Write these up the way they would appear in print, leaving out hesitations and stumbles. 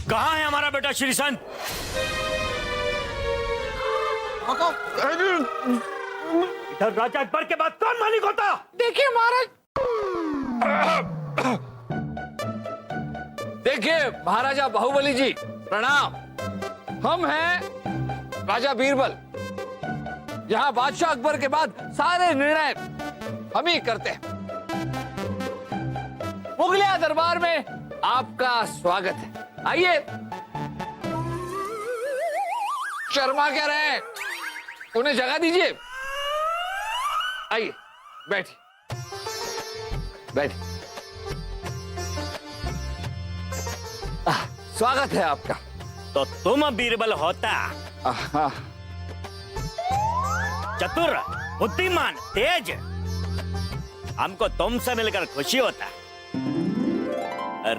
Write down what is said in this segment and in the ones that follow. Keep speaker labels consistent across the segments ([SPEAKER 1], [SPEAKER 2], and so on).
[SPEAKER 1] कहाँ है हमारा बेटा श्रीसंत? इधर राजा अकबर के बाद कौन मालिक होता?
[SPEAKER 2] देखिए महाराज, देखिए महाराजा बाहुबली जी, प्रणाम। हम हैं राजा बीरबल। यहाँ बादशाह अकबर के बाद सारे निर्णय हम ही करते हैं। मुगलिया दरबार में आपका स्वागत है। आइए। शर्मा क्या रहे, उन्हें जगह दीजिए। आइए, बैठिए बैठिए। स्वागत है आपका।
[SPEAKER 1] तो तुम बीरबल होता? चतुर, बुद्धिमान, तेज। हमको तुमसे मिलकर खुशी होता।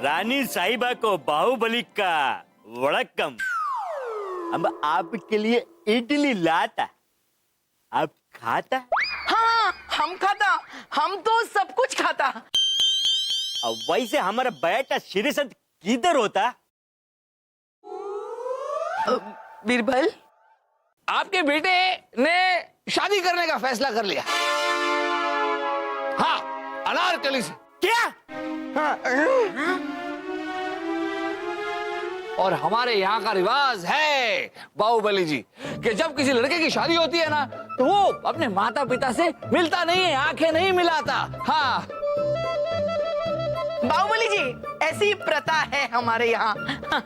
[SPEAKER 1] रानी साहिबा को बाहुबली का वड़क्कम। हम आपके लिए इडली लाता, आप खाता?
[SPEAKER 3] हाँ, हम खाता, हम तो सब कुछ खाता।
[SPEAKER 1] अब वैसे हमारा बेटा श्रीसंत किधर होता?
[SPEAKER 3] बीरबल,
[SPEAKER 2] आपके बेटे ने शादी करने का फैसला कर लिया। हाँ, अनारकली से।
[SPEAKER 1] क्या?
[SPEAKER 2] और हमारे यहाँ का रिवाज है बाहुबली जी कि जब किसी लड़के की शादी होती है ना, तो वो अपने माता पिता से मिलता नहीं है, आंखें नहीं मिलाता। हाँ
[SPEAKER 3] बाहुबली जी, ऐसी प्रथा है हमारे यहाँ,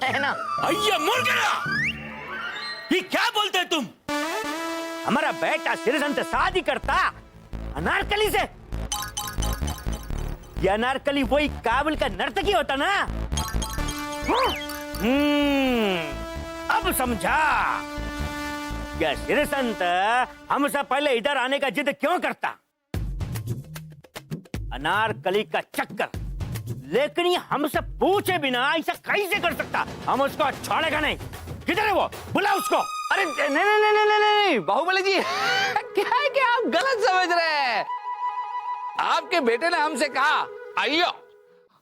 [SPEAKER 3] है ना?
[SPEAKER 1] अय्या मुर्गा! ये क्या बोलते तुम? हमारा बेटा श्रीसंत शादी करता अनारकली से? ये अनारकली वही काबिल का नर्तकी होता ना? अब समझा। यह श्रीसंत हमसे पहले इधर आने का जिद क्यों करता? अनारकली का चक्कर। लेकिन ये हमसे पूछे बिना ऐसा कैसे कर सकता? हम उसको छोड़ेगा नहीं। किधर है वो? बुला उसको।
[SPEAKER 2] अरे नहीं नहीं नहीं नहीं नहीं बाहुबली जी, क्या है कि आप गलत समझ रहे हैं। आपके बेटे ने हमसे कहा, आइयो,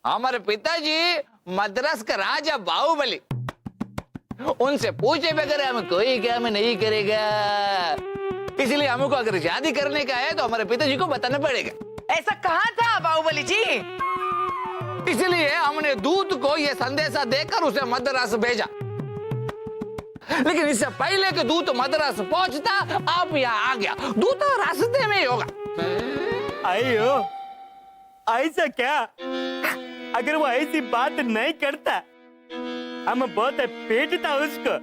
[SPEAKER 2] हमारे पिताजी मद्रास का राजा बाहुबली, उनसे पूछे बगैर हम कोई काम नहीं करेगा। इसलिए हमको अगर शादी करने का है तो हमारे पिताजी को बताना पड़ेगा।
[SPEAKER 3] ऐसा कहा था बाहुबली जी?
[SPEAKER 2] इसलिए हमने दूत को यह संदेशा देकर उसे मद्रास भेजा। लेकिन इससे पहले कि दूत मद्रास पहुंचता, आप यहाँ आ गया। दूत रास्ते में ही होगा।
[SPEAKER 1] आइयो, ऐसा क्या? अगर वो ऐसी बात नहीं करता, हम बहुत पेटता उसको।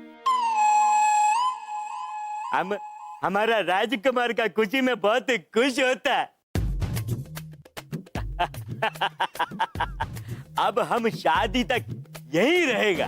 [SPEAKER 1] हम हमारा राजकुमार का खुशी में बहुत खुश होता। अब हम शादी तक यहीं रहेगा।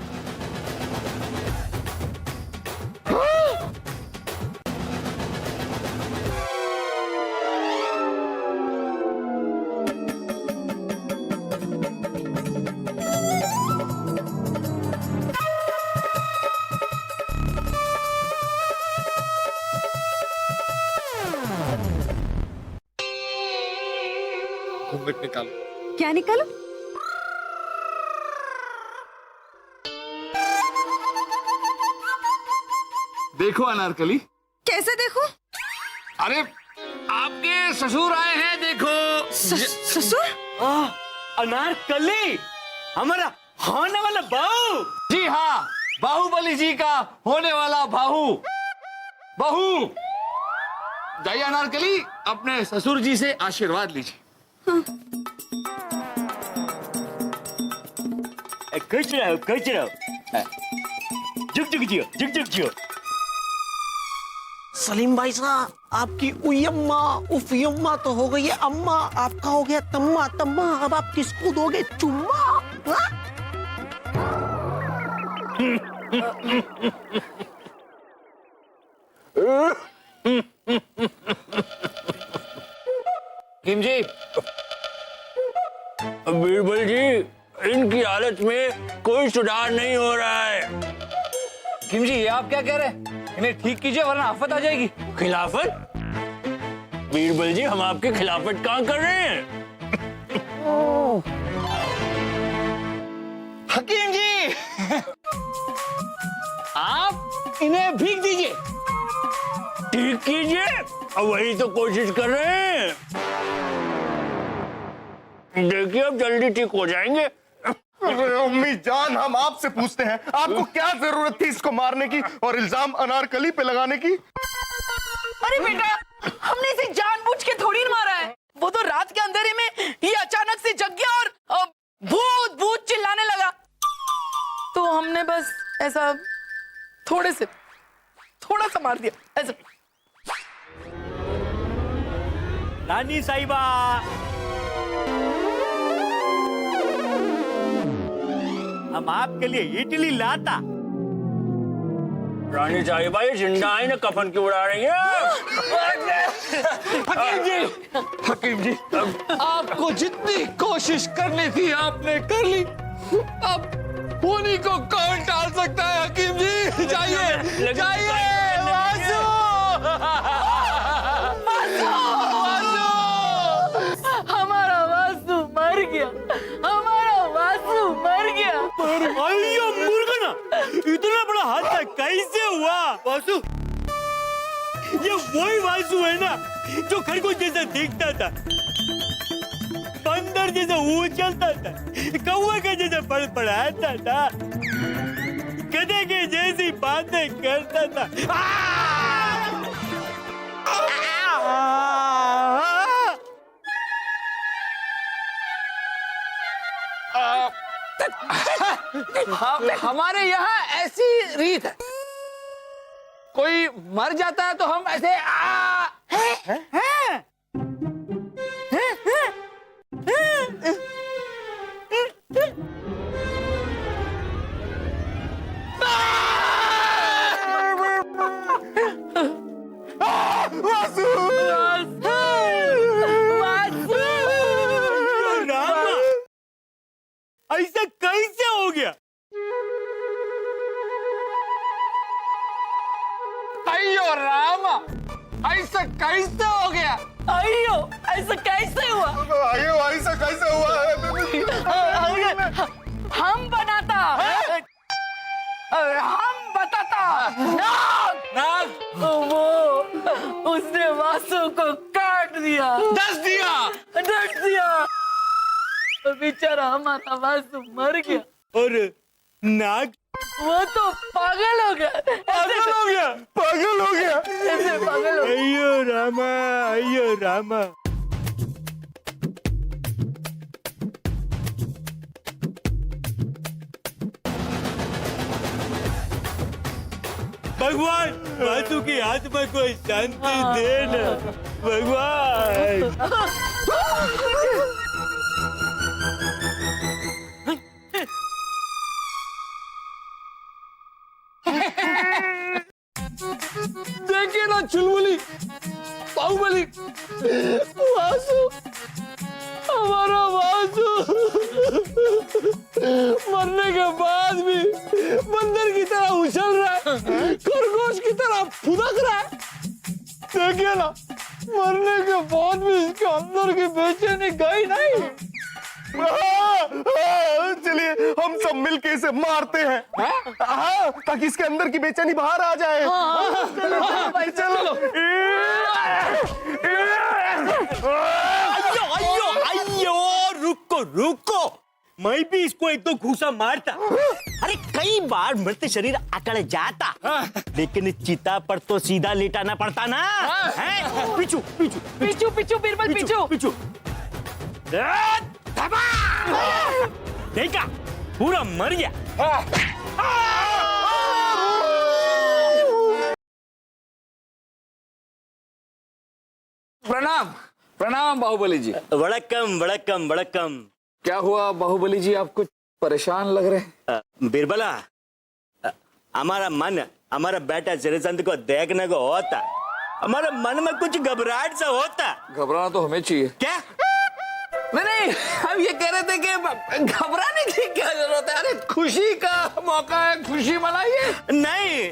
[SPEAKER 2] घूंघट निकालो।
[SPEAKER 4] क्या निकालो?
[SPEAKER 2] देखो अनारकली।
[SPEAKER 4] कैसे देखो?
[SPEAKER 2] अरे आपके ससुर आए हैं, देखो।
[SPEAKER 4] ससुर?
[SPEAKER 1] अनारकली, हमारा होने वाला बहू।
[SPEAKER 2] जी हाँ, बाहुबली जी का होने वाला बहू। जाइए अनारकली, अपने ससुर जी से आशीर्वाद लीजिए।
[SPEAKER 1] खुश रहो। जुग जुग जियो।
[SPEAKER 5] सलीम भाई साहब, आपकी उयम्मा उफियम्मा तो हो गई है अम्मा, आपका हो गया तम्मा। अब आप किसको दोगे चुम्मा?
[SPEAKER 2] किम जी,
[SPEAKER 6] बीरबल जी, इनकी हालत में कोई सुधार नहीं हो रहा है।
[SPEAKER 2] किम जी, ये आप क्या कह रहे हैं? इन्हें ठीक कीजिए वरना आफत आ जाएगी।
[SPEAKER 6] खिलाफत? बीरबल जी, हम आपके खिलाफत कहाँ कर रहे हैं?
[SPEAKER 2] हकीम जी, आप इन्हें भीग दीजिए।
[SPEAKER 6] ठीक कीजिए, अब वही तो कोशिश कर रहे हैं। देखिए अब जल्दी ठीक हो जाएंगे।
[SPEAKER 7] अम्मी जान, हम आपसे पूछते हैं, आपको क्या जरूरत थी इसको मारने की और इल्जाम अनारकली पे लगाने की?
[SPEAKER 3] अरे बेटा, हमने इसे जानबूझ के थोड़ी मारा है। वो तो रात के अंधेरे में ये अचानक से जग गया और भूत भूत चिल्लाने लगा, तो हमने बस ऐसा थोड़ा सा मार दिया ऐसा।
[SPEAKER 1] रानी साहिबा, हम आपके लिए इडली लाता।
[SPEAKER 6] रानी साहिबा, ये जिंदा है ना, कफन क्यों उड़ा रही है?
[SPEAKER 2] हकीम जी, आपको जितनी कोशिश करनी थी आपने कर ली। अब होनी को कौन टाल सकता है? हकीम जी जाइए, जाइए। वासु,
[SPEAKER 3] हमारा वासु मर गया, हमारा वासु मर गया।
[SPEAKER 1] अयो मुर्गना, इतना बड़ा हादसा कैसे हुआ? वासु, ये वही वासु है ना जो खरगोश जैसा दिखता था, बंदर जैसा उछलता था, कौवा के जैसा फड़फड़ाता था, गधे के जैसी बातें करता था।
[SPEAKER 2] हमारे यहाँ ऐसी रीत है, कोई मर जाता है तो हम ऐसे
[SPEAKER 1] रामा, ऐसा कैसे हो गया?
[SPEAKER 2] अयो रामा, ऐसा कैसे हो गया?
[SPEAKER 3] अयो, ऐसा कैसे हुआ?
[SPEAKER 7] आयो, ऐसा कैसे हुआ?
[SPEAKER 3] हम बनाता, हम बताता। वो उसने वासु को काट दिया,
[SPEAKER 2] दस दिया।
[SPEAKER 3] बेचारा हमारा वासु मर गया।
[SPEAKER 1] और नाग
[SPEAKER 3] वो तो पागल हो गया,
[SPEAKER 1] पागल हो गया।
[SPEAKER 3] ऐसे पागल हो गया।
[SPEAKER 1] अयो रामा, अयो रामा। भगवान, वासु की आत्मा को शांति देना भगवान।
[SPEAKER 2] देखिए ना चुलबुली, बाहुबली, वासु, हमारा वासु मरने के बाद भी बंदर की तरह उछल रहा है, खरगोश की तरह फुदक रहा है। देखिए ना, मरने के बाद भी इसके अंदर की बेचैनी गई नहीं।
[SPEAKER 7] चलिए हम सब मिलके इसे मारते हैं, हाँ, ताकि इसके अंदर की बेचैनी बाहर आ जाए। चलो।
[SPEAKER 1] अयो अयो, रुको, मैं भी इसको एक दो घूसा मारता। अरे कई बार मृत शरीर अकड़ जाता, लेकिन चिता पर तो सीधा लेटाना पड़ता ना। पीछू
[SPEAKER 3] बीरबल पीछू।
[SPEAKER 1] देखा, पूरा मर गया।
[SPEAKER 2] प्रणाम बाहुबली जी।
[SPEAKER 1] वड़कम।
[SPEAKER 2] क्या हुआ बाहुबली जी, आप कुछ परेशान लग रहे हैं?
[SPEAKER 1] बिरबला, हमारा बेटा श्रीचंद को देखने को होता, हमारे मन में कुछ घबराहट सा होता।
[SPEAKER 2] घबराना तो हमें चाहिए।
[SPEAKER 1] क्या?
[SPEAKER 2] नहीं, हम ये कह रहे थे कि घबराने की क्या जरूरत है? अरे खुशी का मौका है, खुशी मनाइए।
[SPEAKER 1] नहीं,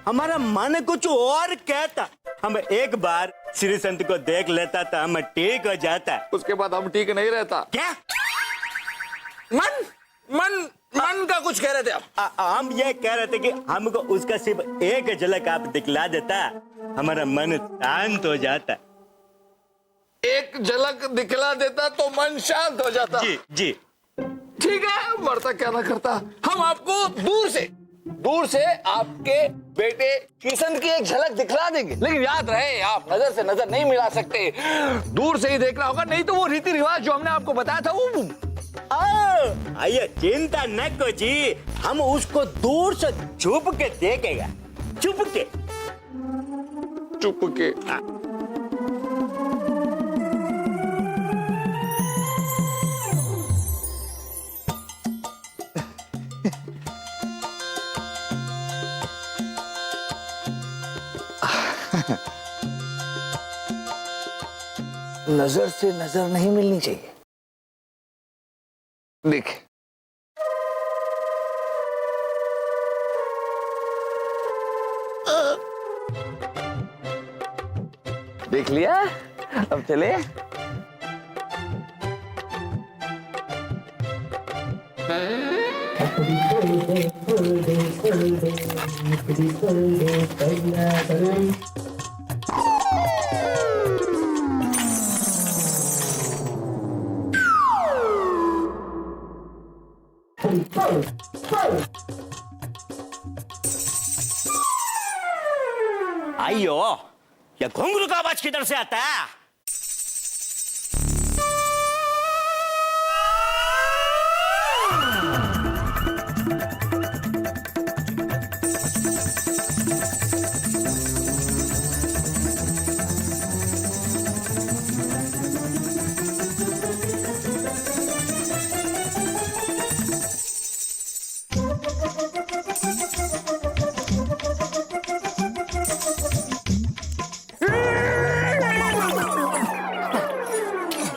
[SPEAKER 1] हमारा मन कुछ और कहता। हम एक बार श्री संत को देख लेता तो हम ठीक हो जाता।
[SPEAKER 2] उसके बाद हम ठीक नहीं रहता।
[SPEAKER 1] क्या?
[SPEAKER 2] मन मन मन का कुछ कह रहे थे आप?
[SPEAKER 1] हम ये कह रहे थे कि हमको उसका सिर्फ एक झलक आप दिखला देता, हमारा मन शांत हो जाता।
[SPEAKER 2] एक झलक दिखला देता तो मन शांत हो जाता।
[SPEAKER 1] जी जी
[SPEAKER 2] ठीक है, मरता क्या ना करता। हम आपको दूर से आपके बेटे किशन की एक झलक दिखला देंगे, लेकिन याद रहे आप नजर से नजर नहीं मिला सकते, दूर से ही देखना होगा, नहीं तो वो रीति रिवाज जो हमने आपको बताया था वो।
[SPEAKER 1] आइए चिंता न को जी, हम उसको दूर से छुप के देखेगा, छुप के।
[SPEAKER 2] नजर से नजर नहीं मिलनी चाहिए। देख, देख लिया, अब चले।
[SPEAKER 1] आइयो, ये घुंघरू का आवाज किधर से आता है?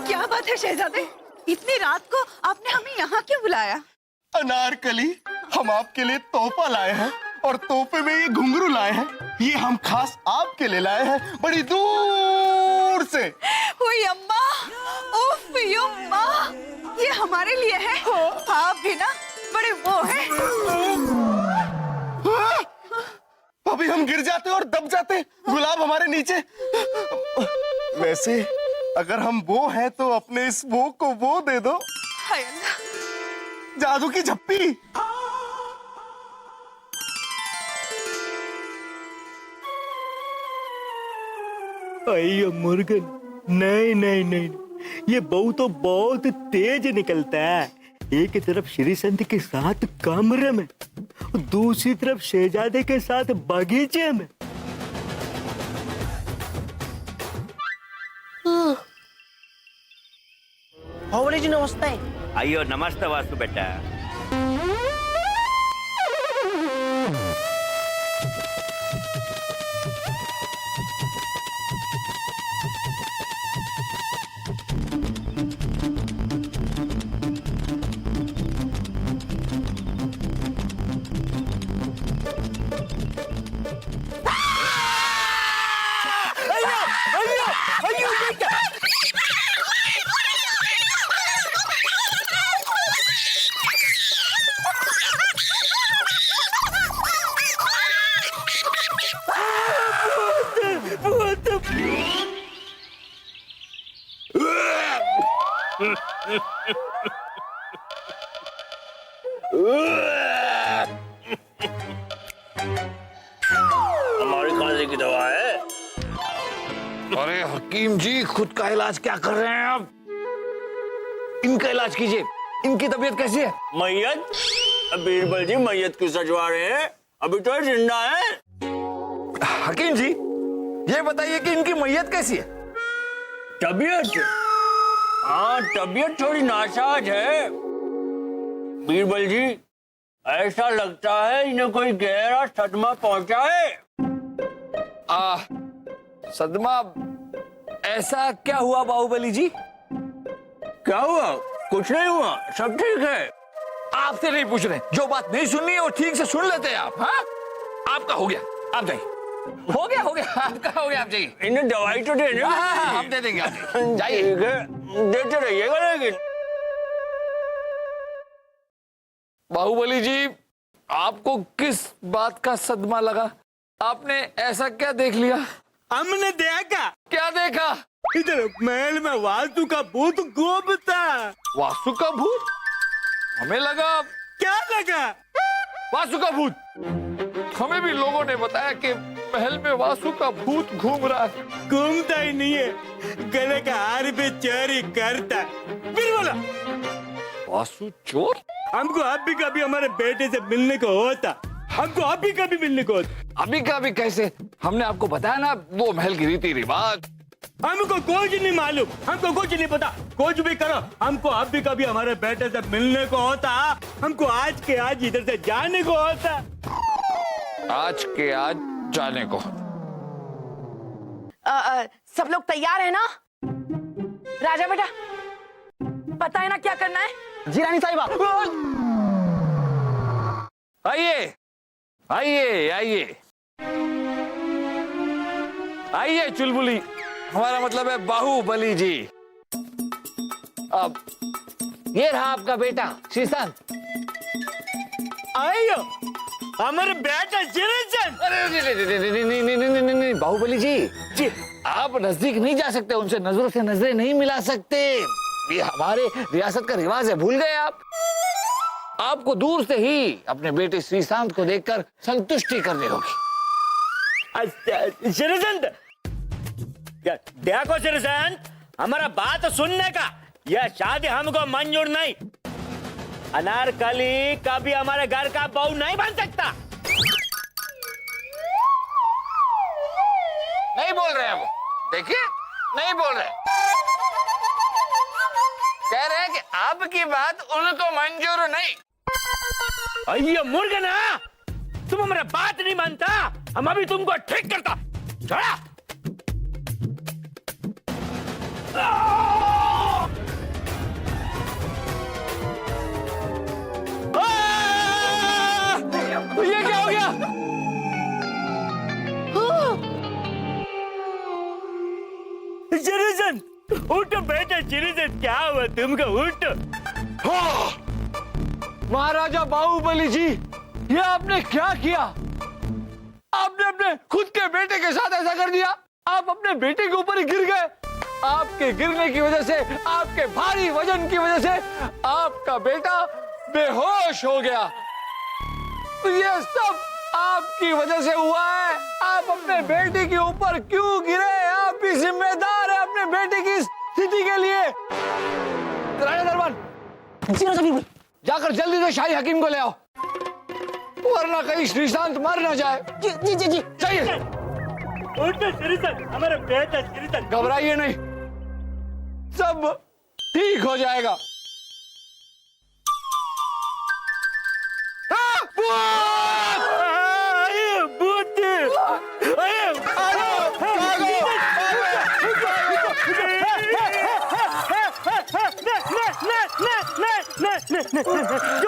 [SPEAKER 4] क्या बात है शहजादे, इतनी रात को आपने हमें यहाँ क्यों बुलाया?
[SPEAKER 7] अनारकली, हम आपके लिए तोहफा लाए हैं और तोहफे में ये घुंघरू लाए हैं। ये हम खास आपके लिए लाए हैं, बड़ी दूर से।
[SPEAKER 4] ओए अम्मा, उफ यम्मा, ये हमारे लिए है। आप भी ना बड़े वो हैं।
[SPEAKER 7] अभी हम गिर जाते और दब जाते, गुलाब हमारे नीचे। वैसे अगर हम वो हैं तो अपने इस वो को वो दे दो,
[SPEAKER 4] हाय अल्लाह,
[SPEAKER 7] जादू की झप्पी।
[SPEAKER 1] अयो मुर्गन, नहीं नहीं नहीं, ये बहू तो बहुत तेज निकलता है। एक तरफ श्री संत के साथ कमरे में, दूसरी तरफ शहजादे के साथ बगीचे में।
[SPEAKER 5] बाहुबली जी नमस्ते।
[SPEAKER 1] अयो नमस्ते वासु बेटा।
[SPEAKER 6] हमारी खांसी की दवा है।
[SPEAKER 2] अरे हकीम जी, खुद का इलाज क्या कर रहे हैं आप? इनका इलाज कीजिए। इनकी तबीयत कैसी है?
[SPEAKER 6] मैयत? बीरबल जी मैयत क्यों सजवा रहे हैं? अभी तो जिंदा है।
[SPEAKER 2] हकीम जी, ये बताइए कि इनकी मैयत कैसी है?
[SPEAKER 6] तबीयत? हाँ, तबीयत थोड़ी नासाज है बीरबल जी। ऐसा लगता है इन्हें कोई गहरा सदमा पहुंचा है।
[SPEAKER 2] सदमा? ऐसा क्या हुआ बाहुबली जी?
[SPEAKER 6] क्या हुआ? कुछ नहीं हुआ, सब ठीक है।
[SPEAKER 2] आपसे नहीं पूछ रहे, जो बात नहीं सुननी है वो ठीक से सुन लेते हैं आप। हाँ, आपका हो गया, आप जाइए। हो गया आपका हो गया, आप जाइए।
[SPEAKER 6] इन्हें दवाई तो देने
[SPEAKER 2] हाँ, हम दे देंगे, आप जाइए।
[SPEAKER 6] ठीक है, देते रहिएगा लेकिन।
[SPEAKER 2] बाहुबली जी, आपको किस बात का सदमा लगा? आपने ऐसा क्या देख लिया?
[SPEAKER 1] हमने देखा,
[SPEAKER 2] क्या देखा?
[SPEAKER 1] इधर महल में वास्तु का भूत घूमता।
[SPEAKER 2] वास्तु का भूत? हमें लगा
[SPEAKER 1] क्या लगा?
[SPEAKER 2] वास्तु का भूत। हमें भी लोगों ने बताया कि महल में वास्तु का भूत घूम रहा है।
[SPEAKER 1] घूमता ही नहीं है, गले का हार भी चोरी करता। फिर बोला
[SPEAKER 2] वास्तु चोर?
[SPEAKER 1] हमको अभी कभी हमारे बेटे से मिलने को होता, हमको अभी कभी मिलने को होता।
[SPEAKER 2] अभी का भी कैसे? हमने आपको बताया ना वो महल की रीति रिवाज।
[SPEAKER 1] हमको कुछ नहीं मालूम, हमको कुछ नहीं पता। कुछ भी करो, हमको अभी कभी हमारे बेटे से मिलने को होता, हमको आज के आज इधर से जाने को होता।
[SPEAKER 2] आज के आज जाने को।
[SPEAKER 3] सब लोग तैयार है ना? राजा बेटा, पता है ना क्या करना है?
[SPEAKER 5] जी रानी साहिबा।
[SPEAKER 2] आइए आइए आइए आइए चुलबुली, हमारा मतलब है बाहुबली जी। अब ये रहा आपका बेटा श्रीशांत।
[SPEAKER 1] आइयो हमारे बेटा चिरंजन।
[SPEAKER 2] अरे नहीं, बाहुबली जी, आप नजदीक नहीं जा सकते, उनसे नजरों से नजरें नहीं मिला सकते। ये हमारे रियासत का रिवाज है, भूल गए आप? आपको दूर से ही अपने बेटे श्रीशांत को देखकर संतुष्टि करनी होगी।
[SPEAKER 1] चिरंजन, देखो चिरंजन, हमारा बात सुनने का, यह शादी हमको मंजूर नहीं। अनारकली कभी हमारे घर का बहू नहीं बन सकता।
[SPEAKER 2] नहीं बोल रहे हैं वो, देखिए नहीं बोल रहे, कह रहे हैं कि आपकी बात उनको मंजूर नहीं।
[SPEAKER 1] अయ్యో मूर्ख ना, तुम हमारा बात नहीं मानता, हम अभी तुमको ठीक करता। छोड़ा।
[SPEAKER 2] ये क्या हो गया?
[SPEAKER 1] चिरंजन उठो बेटा, चिरंजन क्या हुआ तुमको? उठो।
[SPEAKER 2] महाराजा बाहुबली जी, ये आपने क्या किया? आपने अपने खुद के बेटे के साथ ऐसा कर दिया। आप अपने बेटे के ऊपर ही गिर गए। आपके गिरने की वजह से, आपके भारी वजन की वजह से आपका बेटा बेहोश हो गया। ये सब आपकी वजह से हुआ है। आप अपने बेटे के ऊपर क्यों गिरे? आप भी जिम्मेदार है अपने बेटे की स्थिति के लिए। राजा दरबान, जाकर जल्दी से शाही हकीम को ले आओ, वरना कहीं श्रीशांत मर न जाए।
[SPEAKER 5] जी जी जी
[SPEAKER 2] चाहिए।
[SPEAKER 1] उठो चिरंजन, हमारा बेटा चिरंजन।
[SPEAKER 2] घबराइए नहीं, सब ठीक हो जाएगा।
[SPEAKER 1] चलो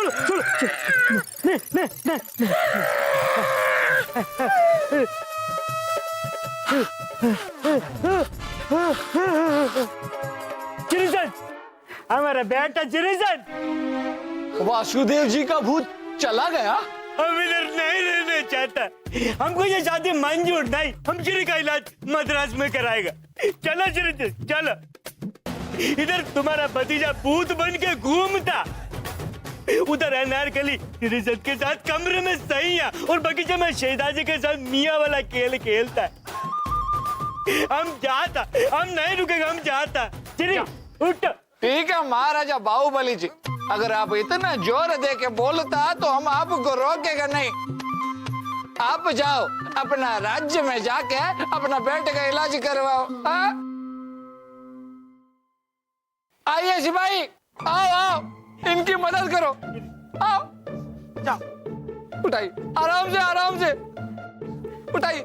[SPEAKER 1] चिरंजन, हमारा बेटा चिरंजन।
[SPEAKER 2] वासुदेव जी का भूत चला गया।
[SPEAKER 1] हम इधर नहीं रहना चाहता, हमको ये शादी मंजूर नहीं। हम श्री का इलाज मद्रास में कराएगा। चलो चिरंजन चलो। इधर तुम्हारा भतीजा भूत बन के घूमता, उधर अनारकली चिरंजन के साथ कमरे में सही है और बगीचे में शहजादी के साथ मियाँ वाला खेल खेलता है। हम जाता, हम नहीं रुकेगा, हम जाता। उठ।
[SPEAKER 2] ठीक है महाराजा बाहुबली जी, अगर आप इतना जोर दे के बोलता तो हम आपको रोकेगा नहीं। आप जाओ अपना राज्य में जाके अपना बेटे का इलाज करवाओ। आइए सिपाही, आओ आओ, इनकी मदद करो। आओ जाओ, उठाइए आराम से उठाइए,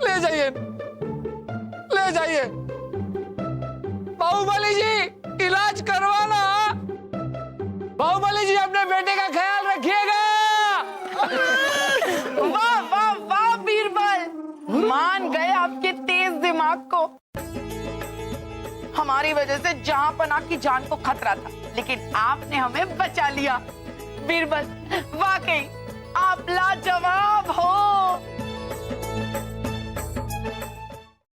[SPEAKER 2] ले जाइए ले जाइए। बाहुबली जी इलाज करवाना। बाहुबली जी अपने बेटे का ख्याल रखिएगा।
[SPEAKER 3] वाह वाह वाह बीरबल, आपको। हमारी वजह से जहां पनाह की जान को खतरा था, लेकिन आपने हमें बचा लिया। बीरबल, वाकई आप लाजवाब हो।